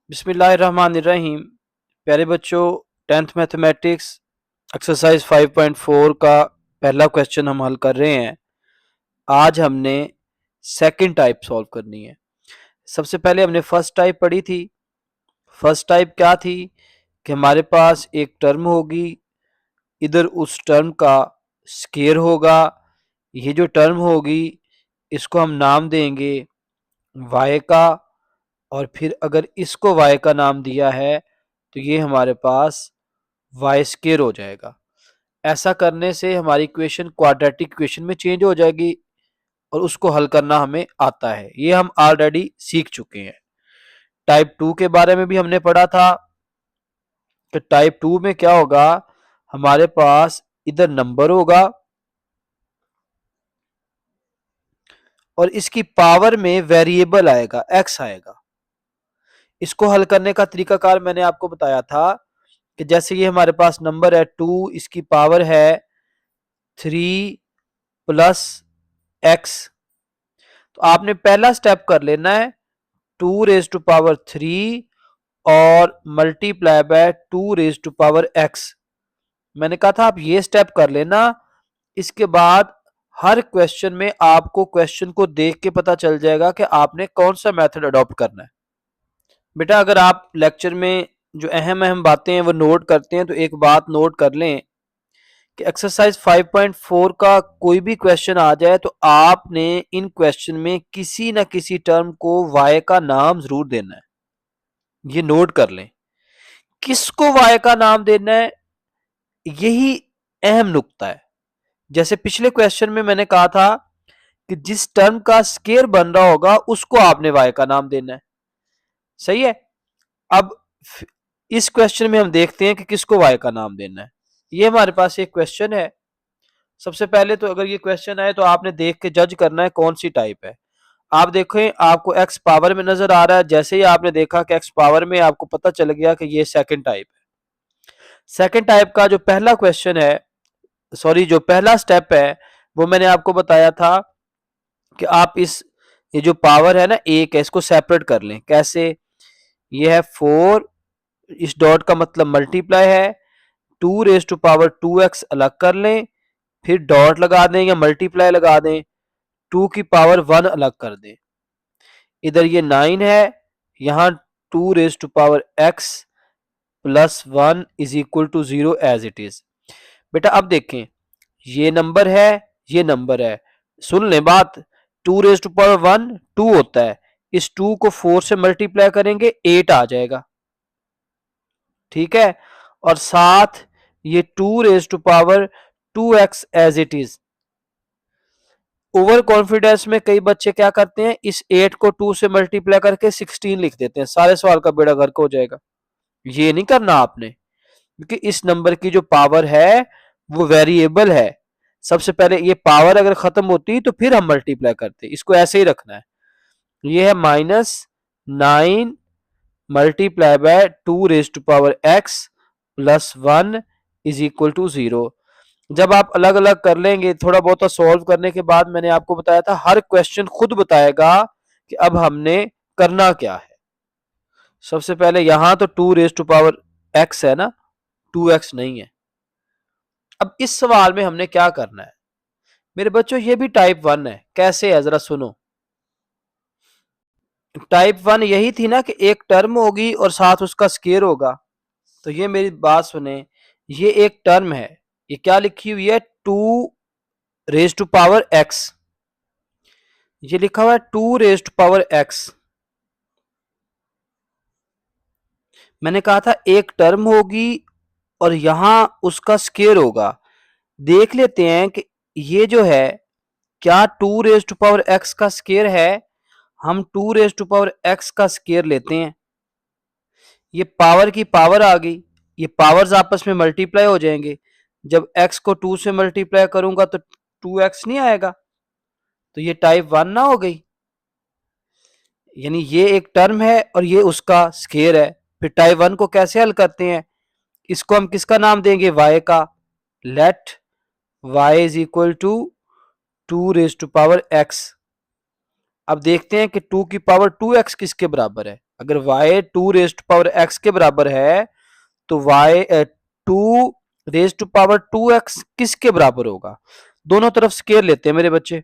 बिस्मिल्लाहिर्रहमानिर्रहीम। प्यारे बच्चों, टेंथ मैथमेटिक्स एक्सरसाइज 5.4 का पहला क्वेश्चन हम हल कर रहे हैं। आज हमने सेकंड टाइप सॉल्व करनी है। सबसे पहले हमने फर्स्ट टाइप पढ़ी थी। फर्स्ट टाइप क्या थी कि हमारे पास एक टर्म होगी, इधर उस टर्म का स्केयर होगा। ये जो टर्म होगी इसको हम नाम देंगे y का, और फिर अगर इसको y का नाम दिया है तो ये हमारे पास वाई स्केयर हो जाएगा। ऐसा करने से हमारी इक्वेशन क्वाड्रेटिक इक्वेशन में चेंज हो जाएगी और उसको हल करना हमें आता है। ये हम ऑलरेडी सीख चुके हैं। टाइप 2 के बारे में भी हमने पढ़ा था कि टाइप 2 में क्या होगा, हमारे पास इधर नंबर होगा और इसकी पावर में वेरिएबल आएगा, एक्स आएगा। इसको हल करने का तरीकाकार मैंने आपको बताया था कि जैसे ये हमारे पास नंबर है 2, इसकी पावर है 3 प्लस एक्स, तो आपने पहला स्टेप कर लेना है 2 रेज टू पावर 3 और multiply by 2 raise to power x. मैंने कहा था आप ये स्टेप कर लेना। इसके बाद हर क्वेश्चन में आपको क्वेश्चन को देख के पता चल जाएगा कि आपने कौन सा मेथड अडॉप्ट करना है। बेटा अगर आप लेक्चर में जो अहम अहम बातें हैं वो नोट करते हैं तो एक बात नोट कर लें कि एक्सरसाइज 5.4 का कोई भी क्वेश्चन आ जाए तो आपने इन क्वेश्चन में किसी न किसी टर्म को y का नाम जरूर देना है। ये नोट कर लें, किसको y का नाम देना है, यही अहम नुक्ता है। जैसे पिछले क्वेश्चन में मैंने कहा था कि जिस टर्म का स्केयर बन रहा होगा उसको आपने y का नाम देना है। सही है। अब इस क्वेश्चन में हम देखते हैं कि किसको y का नाम देना है। ये हमारे पास एक क्वेश्चन है। सबसे पहले तो अगर ये क्वेश्चन आए तो आपने देख के जज करना है कौन सी टाइप है। आप देखें आपको एक्स पावर में नजर आ रहा है। जैसे ही आपने देखा कि एक्स पावर में, आपको पता चल गया कि ये सेकंड टाइप है। सेकंड टाइप का जो पहला क्वेश्चन है, सॉरी जो पहला स्टेप है, वो मैंने आपको बताया था कि आप ये जो पावर है ना एक है, इसको सेपरेट कर लें। कैसे? ये है 4, इस डॉट का मतलब मल्टीप्लाई है, 2 रेज टू पावर 2x अलग कर लें, फिर डॉट लगा दें या मल्टीप्लाई लगा दें, 2 की पावर 1 अलग कर दें। इधर ये 9 है, यहां 2 raise to power x plus 1 is equal to 0 as it is. बेटा अब देखें, ये नंबर है, ये नंबर है। सुन लें बात, 2 रेज टू पावर 1 2 होता है, इस 2 को 4 से मल्टीप्लाई करेंगे 8 आ जाएगा। ठीक है। और साथ ये 2 raise to power 2x as it is. Over confidence में कई बच्चे क्या करते हैं, इस 8 को 2 से मल्टीप्लाई करके 16 लिख देते हैं, सारे सवाल का बेड़ा गर्क हो जाएगा। ये नहीं करना आपने, क्योंकि इस नंबर की जो पावर है वो वेरिएबल है। सबसे पहले ये पावर अगर खत्म होती तो फिर हम मल्टीप्लाई करते, इसको ऐसे ही रखना है। ये है -9 multiply by 2 raise to power x plus 1 is equal to 0। जब आप अलग अलग कर लेंगे, थोड़ा बहुत सॉल्व करने के बाद, मैंने आपको बताया था हर क्वेश्चन खुद बताएगा कि अब हमने करना क्या है। सबसे पहले यहां तो 2 रेज टू पावर x है ना, 2x नहीं है। अब इस सवाल में हमने क्या करना है मेरे बच्चों, ये भी टाइप 1 है। कैसे है जरा सुनो। टाइप 1 यही थी ना कि एक टर्म होगी और साथ उसका स्केयर होगा। तो ये मेरी बात सुने, ये एक टर्म है, ये क्या लिखी हुई है, 2 रेज टू पावर x। ये लिखा हुआ है 2 रेज टू पावर x। मैंने कहा था एक टर्म होगी और यहां उसका स्केयर होगा। देख लेते हैं कि ये जो है क्या 2 रेज टू पावर x का स्केयर है। हम 2 रेज टू पावर x का स्केयर लेते हैं, ये पावर की पावर आ गई, ये पावर्स आपस में मल्टीप्लाई हो जाएंगे। जब x को 2 से मल्टीप्लाई करूंगा तो 2x नहीं आएगा, तो ये टाइप 1 ना हो गई। यानी ये एक टर्म है और ये उसका स्केयर है। फिर टाइप 1 को कैसे हल करते हैं, इसको हम किसका नाम देंगे, y का। Let y is equal to 2 raise to power x। अब देखते हैं कि 2 की पावर 2x किसके बराबर है। अगर y 2 raise to power x के बराबर है तो y 2 raise to power 2x किसके बराबर होगा? दोनों तरफ स्केयर लेते हैं मेरे बच्चे।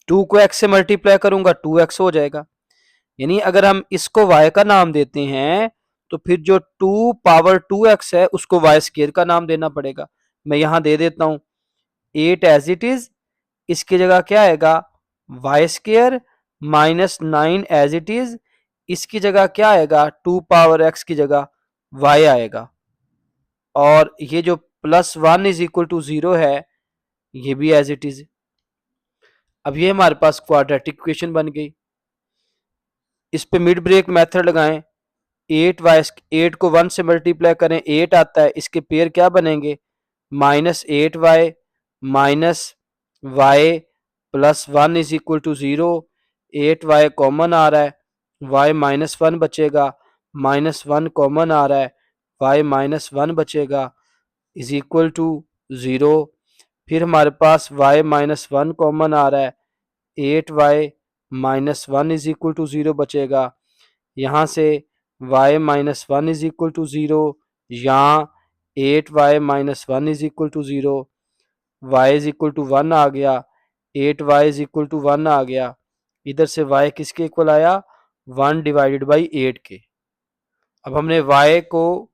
2 को x से मल्टीप्लाई करूंगा 2x हो जाएगा। यानी अगर हम इसको y का नाम देते हैं तो फिर जो 2 पावर 2x है उसको y स्केयर का नाम देना पड़ेगा। मैं यहां दे देता हूं 8 एज इट इज, इसकी जगह क्या आएगा y square minus 9 as it is, इसकी जगह क्या आएगा 2 पावर x की जगह y आएगा। और ये जो प्लस 1 इज इक्वल टू 0 है ये भी एज इट इज। अब ये हमारे पास क्वाड्रेटिक इक्वेशन बन गई। इस पे मिड ब्रेक मेथड लगाएं, 8 को 1 से मल्टीप्लाई करें 8 आता है, इसके पेयर क्या बनेंगे minus 8y minus y plus 1 is equal to 0। 8y common आ रहा है, y माइनस 1 बचेगा, माइनस 1 कॉमन आ रहा है, y माइनस 1 बचेगा इज इक्वल टू 0। फिर हमारे पास y माइनस 1 कॉमन आ रहा है, 8y minus 1 is equal to 0 बचेगा। यहाँ से y minus 1 is equal to 0, यहाँ 8y minus 1 is equal to 0, y is equal to 1 आ गया, 8y इज इक्वल टू 1 आ गया। इधर से y किसके इक्वल आया 1 डिवाइडेड बाई 8 के। अब हमने y को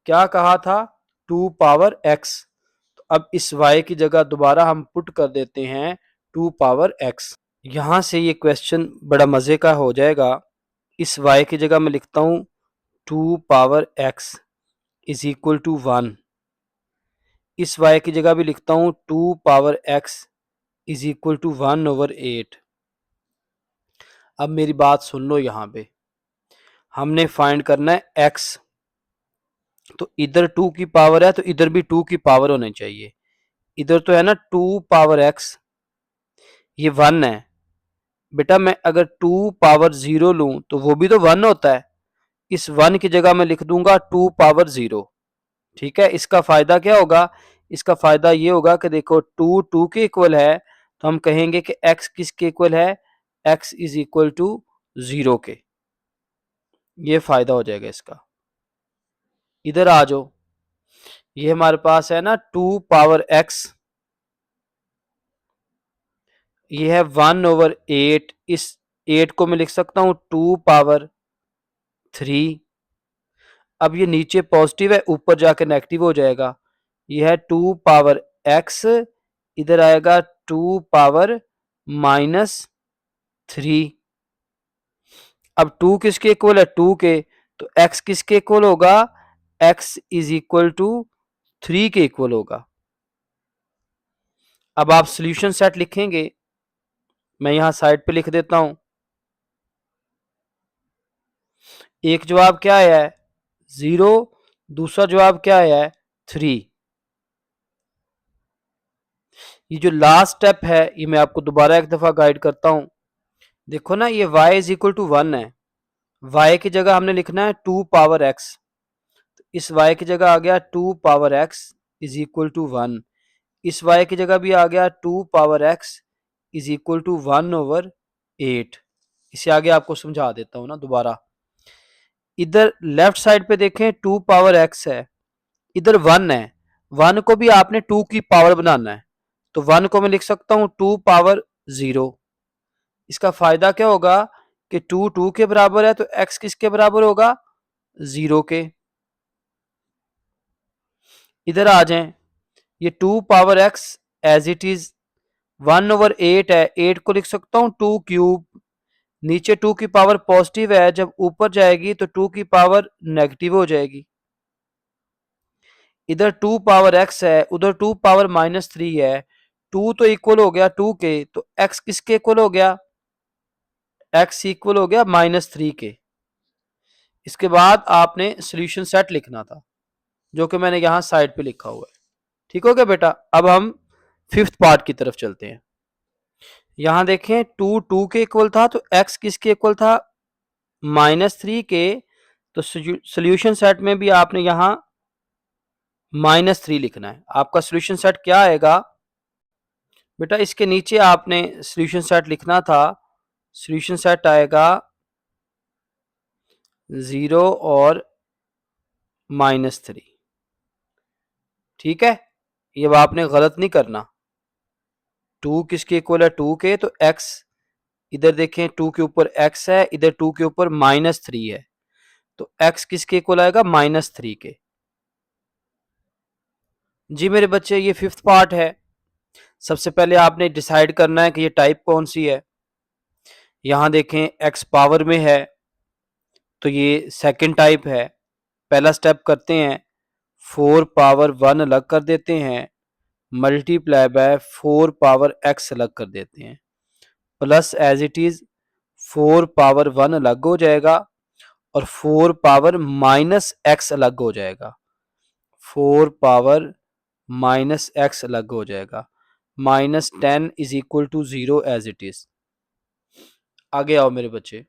क्या कहा था 2 पावर x, तो अब इस y की जगह दोबारा हम पुट कर देते हैं 2 पावर x। यहां से ये क्वेश्चन बड़ा मजे का हो जाएगा। इस y की जगह मैं लिखता हूं 2 power x is equal to 1, इस y की जगह भी लिखता हूं 2 power x is equal to 1 over 8। अब मेरी बात सुन लो, यहां पे हमने फाइंड करना है x, तो इधर 2 की पावर है तो इधर भी 2 की पावर होनी चाहिए। इधर तो है ना 2 पावर x, ये 1 है बेटा, मैं अगर 2 पावर 0 लूं तो वो भी तो 1 होता है। इस 1 की जगह मैं लिख दूंगा 2 पावर 0। ठीक है, इसका फायदा क्या होगा, इसका फायदा ये होगा कि देखो 2 2 के इक्वल है तो हम कहेंगे कि x किसके इक्वल है, x इज इक्वल टू 0 के। ये फायदा हो जाएगा इसका। इधर आ जाओ, ये हमारे पास है ना 2 पावर x, ये है 1 ओवर 8, इस 8 को मैं लिख सकता हूं 2 पावर 3। अब ये नीचे पॉजिटिव है ऊपर जाके नेगेटिव हो जाएगा, ये है 2 पावर x, इधर आएगा 2 पावर माइनस 3। अब 2 किसके इक्वल है 2 के, तो x किसके इक्वल होगा, x इज इक्वल टू 3 के इक्वल होगा। अब आप सॉल्यूशन सेट लिखेंगे, मैं यहां साइड पे लिख देता हूं। एक जवाब क्या आया है 0, दूसरा जवाब क्या आया है 3। ये जो लास्ट स्टेप है ये मैं आपको दोबारा एक दफा गाइड करता हूं। देखो ना ये y इज इक्वल टू 1 है, y की जगह हमने लिखना है 2 पावर x, इस y की जगह आ गया 2 power x is equal to 1, इस y की जगह भी आ गया 2 power x is equal to 1 over 8। इसे आगे आपको समझा देता हूं ना दोबारा। इधर लेफ्ट साइड पे देखें 2 पावर x है, इधर 1 है, 1 को भी आपने 2 की पावर बनाना है, तो 1 को मैं लिख सकता हूं 2 पावर 0। इसका फायदा क्या होगा कि 2 2 के बराबर है तो x किसके बराबर होगा 0 के। इधर आ जाएं, ये 2 power x as it is 1 over 8 है, 8 को लिख सकता हूं 2 क्यूब, नीचे 2 की पावर पॉजिटिव है, जब ऊपर जाएगी तो 2 की पावर नेगेटिव हो जाएगी। इधर 2 पावर x है, उधर 2 पावर माइनस 3 है, 2 तो इक्वल हो गया 2 के, तो x किसके इक्वल हो गया, x इक्वल हो गया माइनस 3 के। इसके बाद आपने सॉल्यूशन सेट लिखना था जो कि मैंने यहां साइड पे लिखा हुआ है। ठीक हो गया बेटा। अब हम फिफ्थ पार्ट की तरफ चलते हैं। यहां देखें 2 2 के इक्वल था तो x किसके इक्वल था माइनस 3 के, तो सॉल्यूशन सेट में भी आपने यहां -3 लिखना है। आपका सोल्यूशन सेट क्या आएगा बेटा? इसके नीचे आपने सोल्यूशन सेट लिखना था। सोल्यूशन सेट आएगा 0 और -3। ठीक है, ये अब आपने गलत नहीं करना। 2 किसके इक्वल है? 2 के, तो x इधर देखें 2 के ऊपर x है, इधर 2 के ऊपर -3 है, तो x किसके इक्वल आएगा? -3 के। जी मेरे बच्चे, ये 5th पार्ट है। सबसे पहले आपने डिसाइड करना है कि ये टाइप कौन सी है। यहां देखें x पावर में है, तो ये सेकंड टाइप है। पहला स्टेप करते हैं, 4 पावर 1 अलग कर देते हैं, मल्टीप्लाई बाय 4 पावर x अलग कर देते हैं, plus as it is 4 power 1 अलग हो जाएगा और 4 पावर -x अलग हो जाएगा। 4 पावर -x अलग हो जाएगा। -10 is equal to 0 as it is. आगे आओ मेरे बच्चे।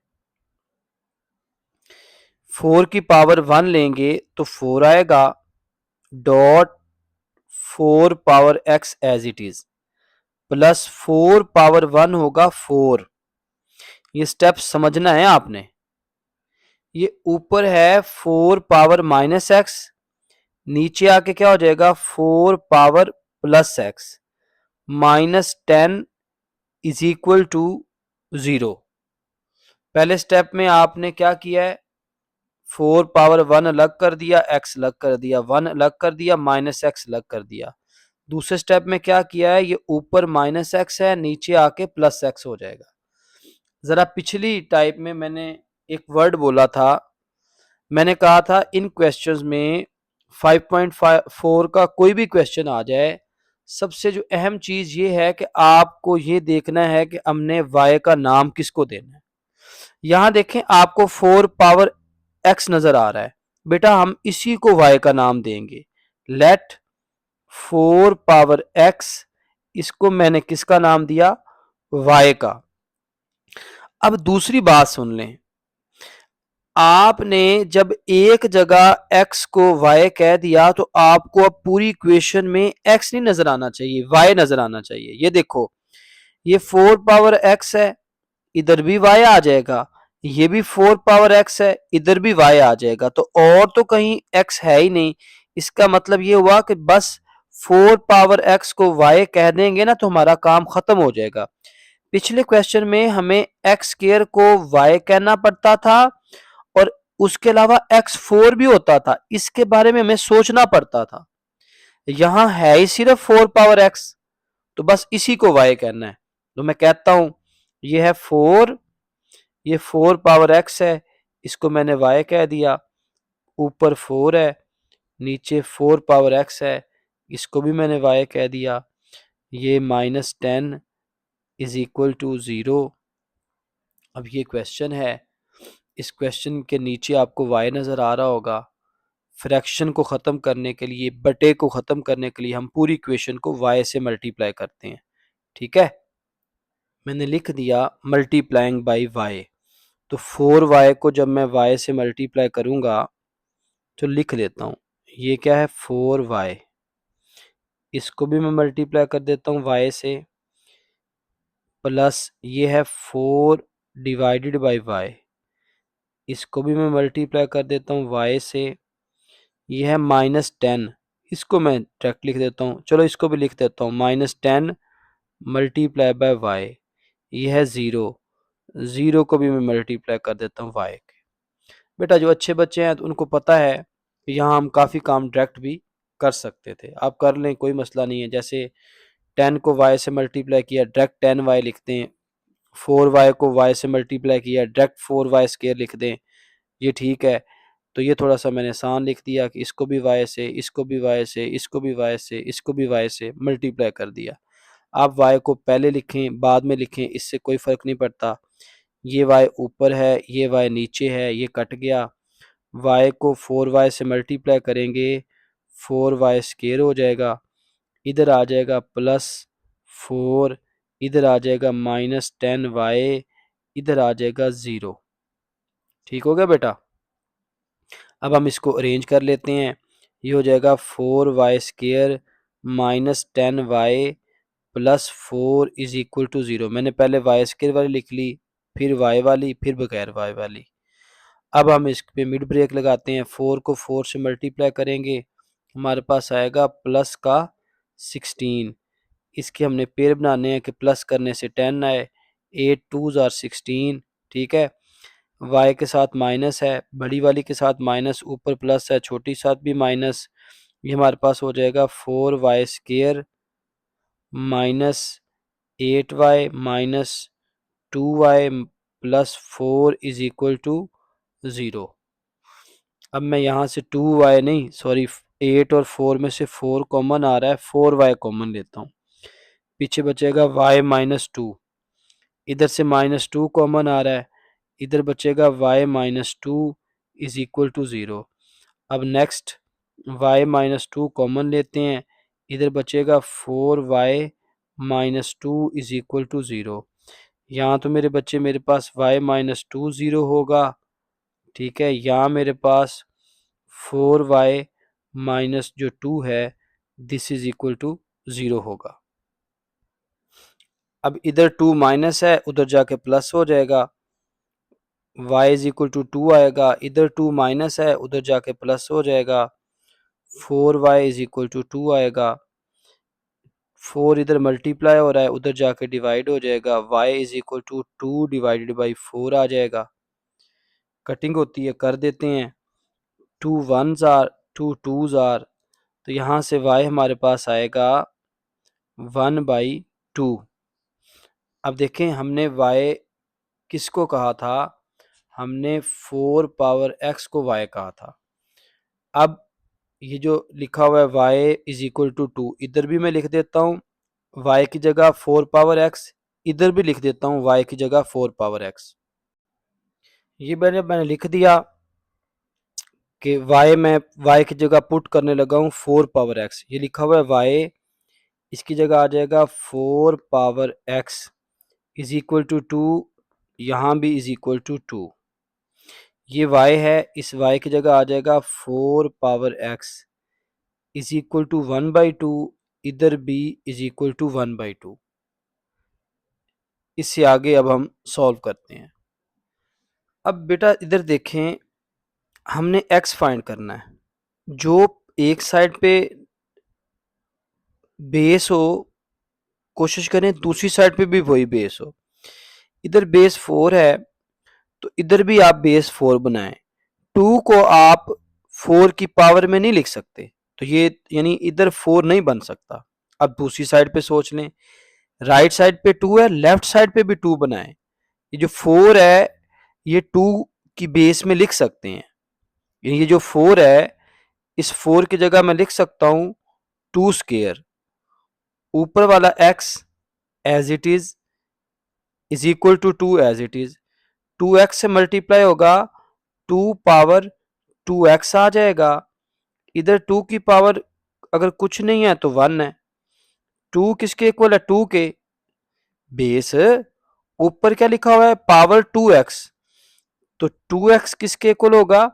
4 की पावर 1 लेंगे तो 4 आएगा, dot 4 power x as it is, plus 4 power 1 होगा 4। ये स्टेप समझना है आपने। ये ऊपर है 4 पावर -x, नीचे आके क्या हो जाएगा? 4 power +x, -10 is equal to 0। पहले स्टेप में आपने क्या किया है? 4 पावर 1 अलग कर दिया, x अलग कर दिया, 1 अलग कर दिया, -x अलग कर दिया। दूसरे स्टेप में क्या किया है? ये ऊपर -x है, नीचे आके +x हो जाएगा। जरा पिछली टाइप में मैंने एक वर्ड बोला था, मैंने कहा था इन क्वेश्चंस में 5.4 का कोई भी क्वेश्चन आ जाए, सबसे जो अहम चीज ये है कि आपको ये देखना है कि हमने y का नाम किसको देना है। यहां देखें, आपको 4 पावर x नजर आ रहा है, बेटा हम इसी को y का नाम देंगे। लेट 4 पावर x, इसको मैंने किसका नाम दिया? y का। अब दूसरी बात सुन लें, आपने जब एक जगह x को y कह दिया तो आपको अब पूरी इक्वेशन में x नहीं नजर आना चाहिए, y नजर आना चाहिए। ये देखो, ये 4 पावर x है, इधर भी y आ जाएगा, ये भी 4 पावर x है, इधर भी y आ जाएगा, तो और तो कहीं x है ही नहीं। इसका मतलब ये हुआ कि बस 4 पावर x को y कह देंगे ना तो हमारा काम खत्म हो जाएगा। पिछले क्वेश्चन में हमें x स्क्वायर को y कहना पड़ता था और उसके अलावा x4 भी होता था, इसके बारे में हमें सोचना पड़ता था। यहां है ही सिर्फ 4 पावर x, तो बस इसी को y कहना है। तो मैं कहता हूं ये है 4, ये 4 पावर x है, इसको मैंने y कह दिया। ऊपर 4 है, नीचे 4 पावर x है, इसको भी मैंने y कह दिया। ये -10 इज इक्वल टू 0। अब ये क्वेश्चन है, इस क्वेश्चन के नीचे आपको y नजर आ रहा होगा। फ्रैक्शन को ख़त्म करने के लिए, बटे को ख़त्म करने के लिए हम पूरी इक्वेशन को y से मल्टीप्लाई करते हैं। ठीक है, मैंने लिख दिया मल्टीप्लाइंग बाई y। तो 4y को जब मैं y से मल्टीप्लाई करूंगा तो लिख लेता हूं, ये क्या है? 4y। इसको भी मैं मल्टीप्लाई कर देता हूं y से, प्लस ये है 4 डिवाइडेड बाई y। इसको भी मैं मल्टीप्लाई कर देता हूँ y से, ये है -10। इसको मैं डायरेक्ट लिख देता हूँ, चलो इसको भी लिख देता हूँ, -10 मल्टीप्लाई बाय y। ये है 0, 0 को भी मैं मल्टीप्लाई कर देता हूँ y के। बेटा जो अच्छे बच्चे हैं तो उनको पता है कि यहाँ हम काफ़ी काम डायरेक्ट भी कर सकते थे। आप कर लें, कोई मसला नहीं है। जैसे 10 को y से मल्टीप्लाई किया, डायरेक्ट 10y लिखते हैं। 4y को y से मल्टीप्लाई किया, डायरेक्ट 4y स्क्वायर लिख दें, ये ठीक है। तो ये थोड़ा सा मैंने आसान लिख दिया कि इसको भी y से, इसको भी y से, इसको भी y से, इसको भी y से मल्टीप्लाई कर दिया। आप y को पहले लिखें बाद में लिखें, इससे कोई फ़र्क नहीं पड़ता। ये y ऊपर है, ये y नीचे है, ये कट गया। y को 4y से मल्टीप्लाई करेंगे, 4y स्क्वायर हो जाएगा, इधर आ जाएगा +4, इधर आ जाएगा -10y, इधर आ जाएगा 0। ठीक हो गया बेटा? अब हम इसको अरेंज कर लेते हैं। ये हो जाएगा 4y² minus 10y plus 4 is equal to 0। मैंने पहले y² वाली लिख ली, फिर y वाली, फिर बगैर y वाली। अब हम इस पे मिड ब्रेक लगाते हैं, 4 को 4 से मल्टीप्लाई करेंगे, हमारे पास आएगा प्लस का 16। इसके हमने पेयर बनाने हैं कि प्लस करने से 10 आए, 8 2s आर 16, ठीक है। y के साथ माइनस है, बड़ी वाली के साथ माइनस, ऊपर प्लस है, छोटी साथ भी माइनस। ये हमारे पास हो जाएगा 4y² minus 8y minus 2y plus 4 is equal to 0। अब मैं यहाँ से 2y नहीं, सॉरी 8 और 4 में से 4 कॉमन आ रहा है, 4y कॉमन लेता हूँ, पीछे बचेगा y माइनस 2। इधर से माइनस 2 कॉमन आ रहा है, इधर बचेगा y minus 2 is equal to 0। अब नेक्स्ट y माइनस 2 कॉमन लेते हैं, इधर बचेगा 4y minus 2 is equal to 0। यहाँ तो मेरे बच्चे मेरे पास y माइनस 2 0 होगा, ठीक है। यहाँ मेरे पास 4y माइनस जो 2 है दिस इज इक्वल टू 0 होगा। अब इधर 2 माइनस है, उधर जाके प्लस हो जाएगा, y इज इक्वल टू 2 आएगा, इधर 2 माइनस है, उधर जाके प्लस हो जाएगा, 4y इज इक्वल टू 2 आएगा, 4 इधर मल्टीप्लाई हो रहा है, उधर जाके डिवाइड हो जाएगा, y is equal to 2 divided by 4 आ जाएगा। कटिंग होती है, कर देते हैं, 2 1s आर 2 2s आर, तो यहाँ से y हमारे पास आएगा 1/2। अब देखें हमने y किसको कहा था, हमने 4 पावर x को y कहा था। अब ये जो लिखा हुआ है y इज इक्वल टू 2, इधर भी मैं लिख देता हूँ y की जगह 4 पावर x, इधर भी लिख देता हूँ y की जगह 4 पावर x। ये मैंने लिख दिया कि मैं y की जगह पुट करने लगा हूँ 4 पावर x। ये लिखा हुआ है y, इसकी जगह आ जाएगा 4 power x is equal to 2, यहाँ भी इज इक्वल टू 2। ये y है, इस y की जगह आ जाएगा 4 power x is equal to 1/2, इधर भी इज इक्वल टू 1/2। इससे आगे अब हम सॉल्व करते हैं। अब बेटा इधर देखें, हमने x फाइंड करना है, जो एक साइड पे बेस हो कोशिश करें दूसरी साइड पे भी वही बेस हो। इधर बेस 4 है तो इधर भी आप बेस 4 बनाएं। 2 को आप 4 की पावर में नहीं लिख सकते, तो ये यानी इधर 4 नहीं बन सकता। अब दूसरी साइड पे सोच लें, राइट साइड पे 2 है, लेफ्ट साइड पे भी 2 बनाएं। ये जो 4 है ये 2 की बेस में लिख सकते हैं, ये जो 4 है इस 4 की जगह मैं लिख सकता हूं 2²। ऊपर वाला x as it is equal to 2 as it is, 2x से मल्टीप्लाई होगा 2 पावर 2x आ जाएगा। इधर 2 की पावर अगर कुछ नहीं है तो 1 है। 2 किसके इक्वल है, 2 के बेस, ऊपर क्या लिखा हुआ है पावर 2x, तो 2x किसके इक्वल होगा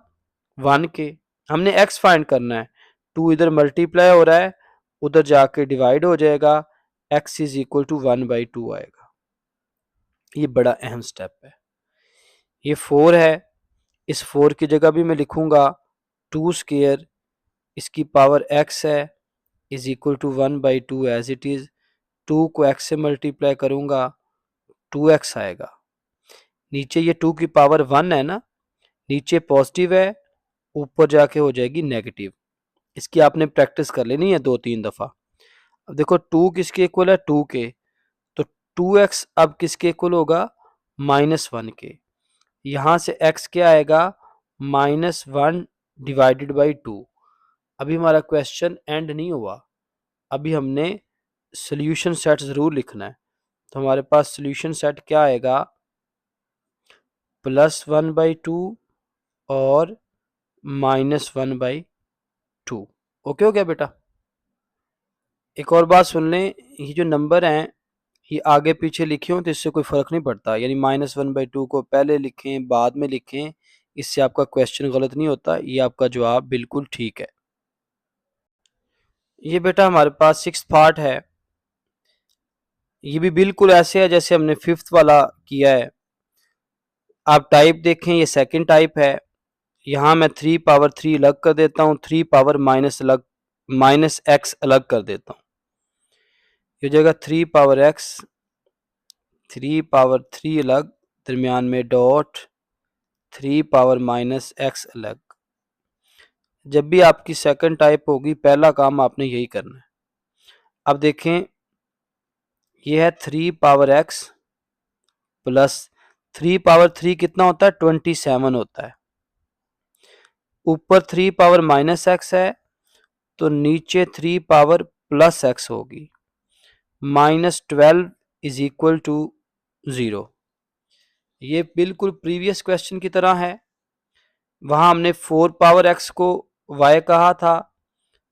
1 के। हमने x फाइंड करना है, 2 इधर मल्टीप्लाई हो रहा है, उधर जाके डिवाइड हो जाएगा, x इज इक्वल टू 1/2 आएगा। ये बड़ा अहम स्टेप है। ये 4 है, इस 4 की जगह भी मैं लिखूंगा 2², इसकी पावर x है is equal to 1/2 as it is. 2 को x से मल्टीप्लाई करूंगा 2x आएगा। नीचे ये 2 की पावर 1 है ना, नीचे पॉजिटिव है, ऊपर जाके हो जाएगी नेगेटिव। इसकी आपने प्रैक्टिस कर लेनी है 2-3 दफा। अब देखो 2 किसके इक्वल है 2 के, तो 2x अब किसके इक्वल होगा -1 के। यहां से x क्या आएगा -1 डिवाइडेड बाई 2। अभी हमारा क्वेश्चन एंड नहीं हुआ, अभी हमने सोल्यूशन सेट जरूर लिखना है। तो हमारे पास सोल्यूशन सेट क्या आएगा +1/2 और -1/2। ओके हो गया बेटा। एक और बात सुन लें, ये जो नंबर हैं ये आगे पीछे लिखे हो तो इससे कोई फर्क नहीं पड़ता, यानी -1/2 को पहले लिखें बाद में लिखें, इससे आपका क्वेश्चन गलत नहीं होता, ये आपका जवाब बिल्कुल ठीक है। ये बेटा हमारे पास 6th पार्ट है। ये भी बिल्कुल ऐसे है जैसे हमने 5th वाला किया है। आप टाइप देखें, ये सेकंड टाइप है। यहाँ मैं 3 पावर 3 अलग कर देता हूँ, 3 पावर माइनस एक्स अलग कर देता हूँ। ये हो जाएगा 3 पावर एक्स, 3 पावर 3 अलग, दरमियान में डॉट, 3 पावर माइनस एक्स अलग। जब भी आपकी सेकंड टाइप होगी, पहला काम आपने यही करना है। अब देखें, ये है 3 पावर एक्स प्लस 3 पावर 3 कितना होता है, 27 होता है। ऊपर 3 पावर माइनस एक्स है, तो नीचे 3 पावर प्लस एक्स होगी। -12 इज इक्वल टू 0। ये बिल्कुल प्रीवियस क्वेश्चन की तरह है। वहां हमने 4 पावर एक्स को y कहा था,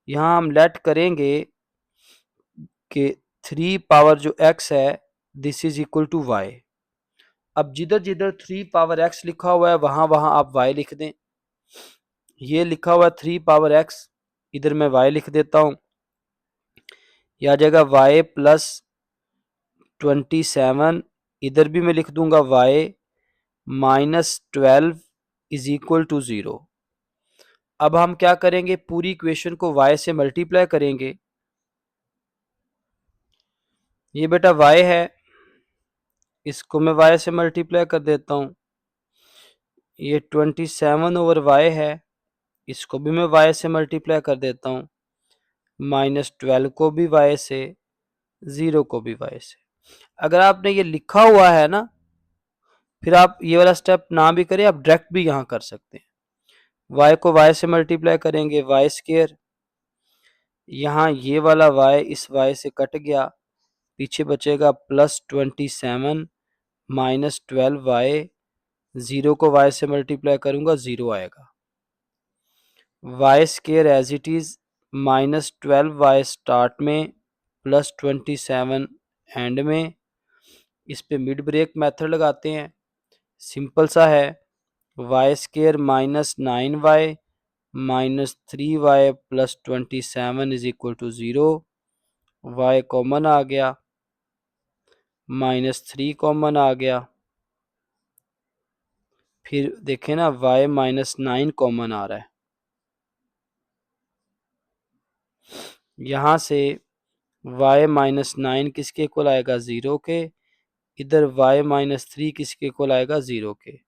यहां हम लेट करेंगे कि 3 पावर जो x है this is equal to y. अब जिधर जिधर 3 पावर x लिखा हुआ है वहां वहां आप y लिख दें। ये लिखा हुआ है 3 पावर x, इधर मैं y लिख देता हूं। यह आ जाएगा y प्लस 27, इधर भी मैं लिख दूंगा y -12 इज इक्वल टू 0। अब हम क्या करेंगे, पूरी इक्वेशन को y से मल्टीप्लाई करेंगे। ये बेटा y है, इसको मैं y से मल्टीप्लाई कर देता हूँ। ये 27/y है, इसको भी मैं y से मल्टीप्लाई कर देता हूँ। -12 को भी y से, 0 को भी y से। अगर आपने ये लिखा हुआ है ना, फिर आप ये वाला स्टेप ना भी करें, आप डायरेक्ट भी यहाँ कर सकते हैं। y को y से मल्टीप्लाई करेंगे, वाई स्क्वायर। यहाँ ये वाला y इस y से कट गया, पीछे बचेगा +27 -12y, 0 को y से मल्टीप्लाई करूंगा 0 आएगा। Y square as it is, -12y start में, +27 एंड में। इस पे मिड ब्रेक मेथड लगाते हैं, सिंपल सा है। Y square -9y -3y plus 27 is equal to 0। y common आ गया, -3 कॉमन आ गया। फिर देखें ना, y -9 कॉमन आ रहा है। यहाँ से y -9 किसके इक्वल आएगा, 0 के। इधर y -3 किसके इक्वल आएगा, 0 के।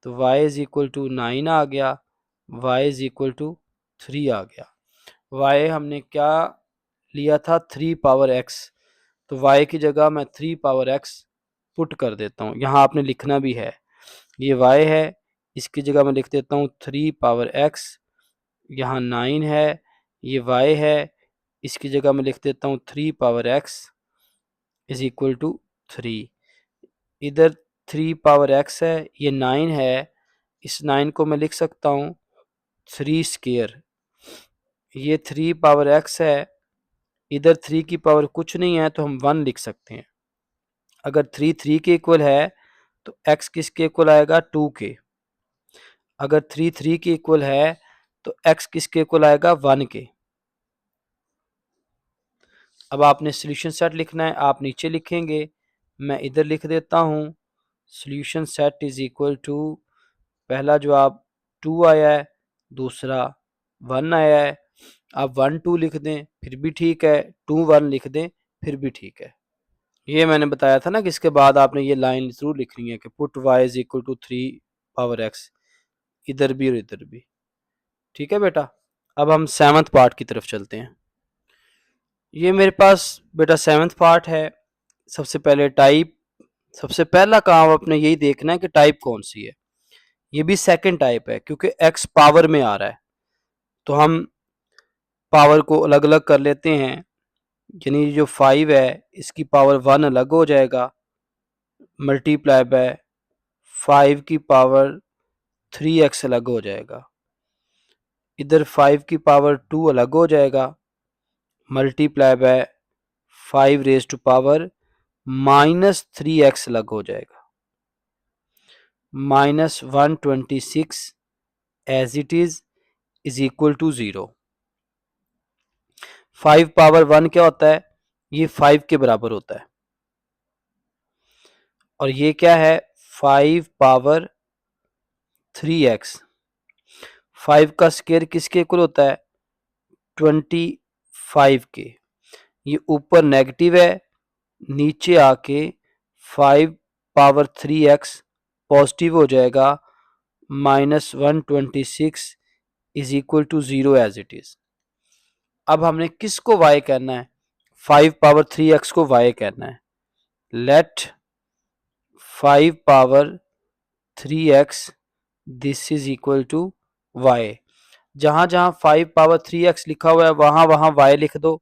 तो y इज इक्वल टू 9 आ गया, y इज इक्वल टू 3 आ गया। y हमने क्या लिया था, 3 पावर x, तो y की जगह मैं 3 पावर x पुट कर देता हूँ। यहाँ आपने लिखना भी है, ये y है, इसकी जगह मैं लिख देता हूँ 3 पावर x। यहाँ 9 है, ये y है, इसकी जगह मैं लिख देता हूँ 3 power x is equal to 3। इधर 3 पावर x है, ये 9 है, इस 9 को मैं लिख सकता हूँ 3 स्क्वायर। ये 3 पावर x है, इधर 3 की पावर कुछ नहीं है, तो हम 1 लिख सकते हैं। अगर 3 3 के इक्वल है तो x किसके इक्वल आएगा, 2 के। अगर 3 3 के इक्वल है तो x किसके इक्वल आएगा, 1 के। अब आपने सोल्यूशन सेट लिखना है, आप नीचे लिखेंगे, मैं इधर लिख देता हूँ। Solution set is equal to, पहला जवाब 2 आया है, दूसरा 1 आया है। आप 1 2 लिख दें फिर भी ठीक है, 2 1 लिख दें फिर भी ठीक है। ये मैंने बताया था ना कि इसके बाद आपने ये लाइन जरूर लिखनी है कि put y is equal to 3 power x, इधर भी और इधर भी। ठीक है बेटा, अब हम 7th पार्ट की तरफ चलते हैं। ये मेरे पास बेटा 7th पार्ट है। सबसे पहले टाइप, सबसे पहला काम अपने यही देखना है कि टाइप कौन सी है। ये भी सेकंड टाइप है क्योंकि x पावर में आ रहा है, तो हम पावर को अलग अलग कर लेते हैं। यानी जो 5 है इसकी पावर 1 अलग हो जाएगा, मल्टीप्लाई बाय 5 की पावर 3x अलग हो जाएगा। इधर 5 की पावर 2 अलग हो जाएगा, multiply by 5 raise to power -3x अलग हो जाएगा। -126 as it is equal to 0। 5 power 1 क्या होता है, ये 5 के बराबर होता है। और ये क्या है, 5 पावर 3x। 5 का स्क्वायर किसके इक्वल होता है, 25 के। ये ऊपर नेगेटिव है, नीचे आके 5 पावर 3x पॉजिटिव हो जाएगा, -126 is equal to 0 as it is. अब हमने किसको y कहना है, 5 पावर 3x को y कहना है। Let 5 power 3x this is equal to y। जहां जहां 5 पावर 3x लिखा हुआ है वहां वहां y लिख दो,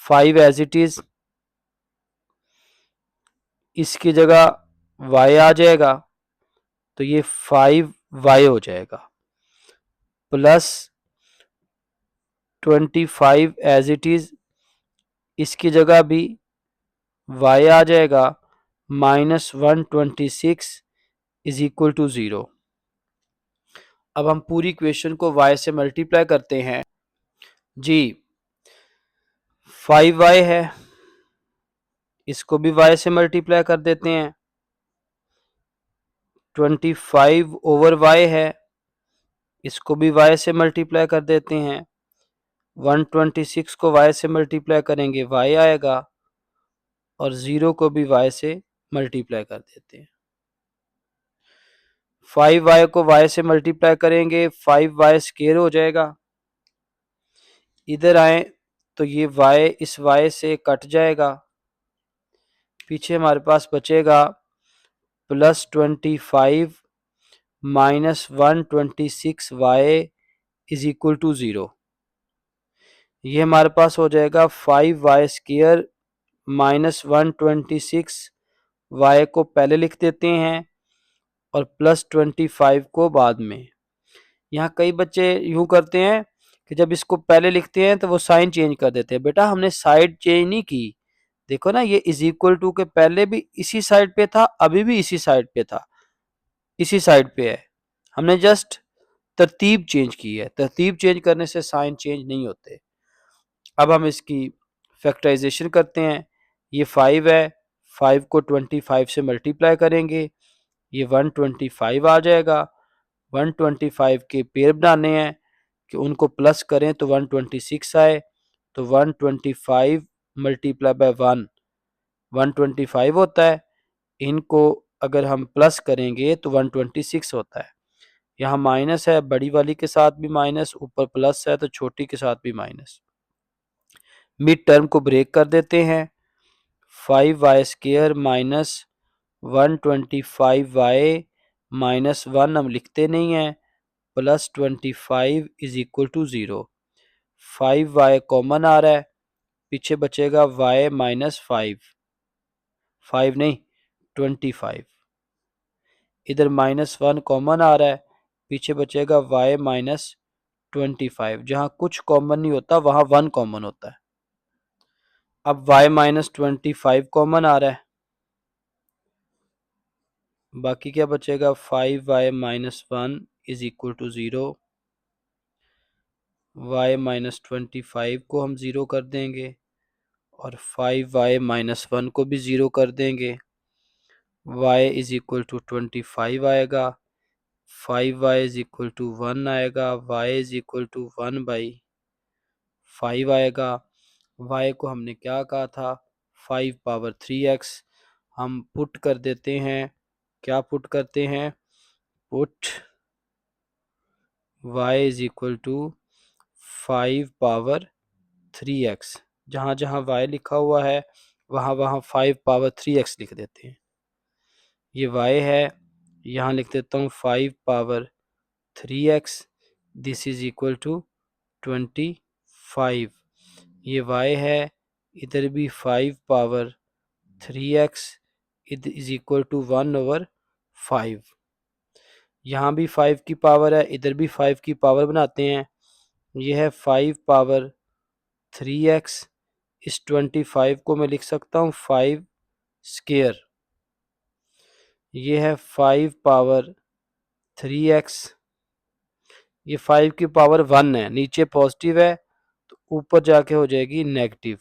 5 एज इट इज, इसकी जगह y आ जाएगा, तो ये 5y हो जाएगा, प्लस 25 एज इट इज, इसकी जगह भी y आ जाएगा, -126 इज इक्वल टू 0। अब हम पूरी इक्वेशन को y से मल्टीप्लाई करते हैं जी। 5y है, इसको भी y से मल्टीप्लाई कर देते हैं। 25 ओवर y है, इसको भी y से मल्टीप्लाई कर देते हैं। 126 को y से मल्टीप्लाई करेंगे y आएगा, और 0 को भी y से मल्टीप्लाई कर देते हैं। 5y को y से मल्टीप्लाई करेंगे 5y स्क्वायर हो जाएगा। इधर आए तो ये y इस y से कट जाएगा, पीछे हमारे पास बचेगा +25 -126y इज इक्वल टू 0। ये हमारे पास हो जाएगा 5y स्क्वायर -126y को पहले लिख देते हैं और +25 को बाद में। यहाँ कई बच्चे यूं करते हैं कि जब इसको पहले लिखते हैं तो वो साइन चेंज कर देते हैं। बेटा हमने साइड चेंज नहीं की, देखो ना, ये इज इक्वल टू के पहले भी इसी साइड पे था, अभी भी इसी साइड पे था, इसी साइड पे है। हमने जस्ट तरतीब चेंज की है, तरतीब चेंज करने से साइन चेंज नहीं होते। अब हम इसकी फैक्टराइजेशन करते हैं। ये 5 है, 5 को 25 से मल्टीप्लाई करेंगे, ये 125 आ जाएगा। 125 के पेयर बनाने हैं कि उनको प्लस करें तो 126 आए, तो 125 मल्टीप्लाई बाय 1 125 होता है। इनको अगर हम प्लस करेंगे तो 126 होता है। यहाँ माइनस है, बड़ी वाली के साथ भी माइनस, ऊपर प्लस है तो छोटी के साथ भी माइनस। मिड टर्म को ब्रेक कर देते हैं, 5y square minus 125y minus 1 हम लिखते नहीं हैं, +25 is equal to 0। 5y common आ रहा है, पीछे बचेगा y -5, 5 नहीं 25। इधर -1 कॉमन आ रहा है, पीछे बचेगा y -25। जहाँ कुछ कॉमन नहीं होता वहाँ 1 कॉमन होता है। अब y -25 कॉमन आ रहा है, बाकी क्या बचेगा, 5y -1 is equal to 0। y -25 को हम 0 कर देंगे और 5y -1 को भी 0 कर देंगे। y इज इक्वल टू 25 आएगा, 5y इज इक्वल टू 1 आएगा, y इज इक्वल टू 1/5 आएगा। y को हमने क्या कहा था, 5 पावर 3x। हम पुट कर देते हैं, क्या पुट करते हैं, put y is equal to 5 power 3x। जहाँ जहाँ y लिखा हुआ है वहाँ वहाँ 5 पावर 3x लिख देते हैं। ये y है, यहाँ लिख देता हूँ 5 power 3x, this is equal to 25। ये y है, इधर भी 5 power 3x is equal to 1/5। यहाँ भी 5 की पावर है, इधर भी 5 की पावर बनाते हैं। ये है 5 पावर 3x, इस 25 को मैं लिख सकता हूँ 5 स्क्वायर। ये है 5 पावर 3x, ये 5 की पावर 1 है, नीचे पॉजिटिव है तो ऊपर जाके हो जाएगी नेगेटिव।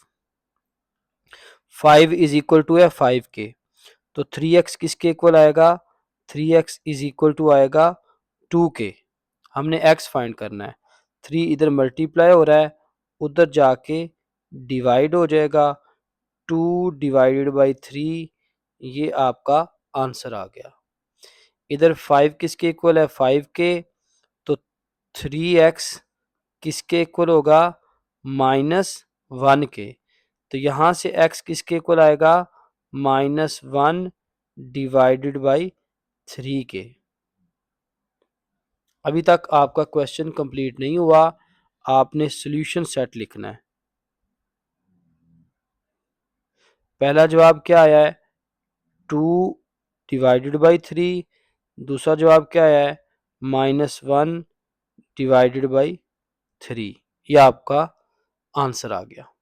5 इज इक्वल टू है 5k, तो 3x किसके इक्वल आएगा, 3x इज इक्वल टू आएगा 2k। हमने x फाइंड करना है, 3 इधर मल्टीप्लाई हो रहा है, उधर जाके डिवाइड हो जाएगा, 2 डिवाइडेड बाई 3, ये आपका आंसर आ गया। इधर 5 किसके इक्वल है, 5k, तो 3x किसके इक्वल होगा, -1k, तो यहाँ से x किसके इक्वल आएगा, -1 डिवाइडेड बाई 3k। अभी तक आपका क्वेश्चन कंप्लीट नहीं हुआ, आपने सॉल्यूशन सेट लिखना है। पहला जवाब क्या आया है, 2 डिवाइडेड बाई 3, दूसरा जवाब क्या आया है, -1 डिवाइडेड बाई 3, यह आपका आंसर आ गया।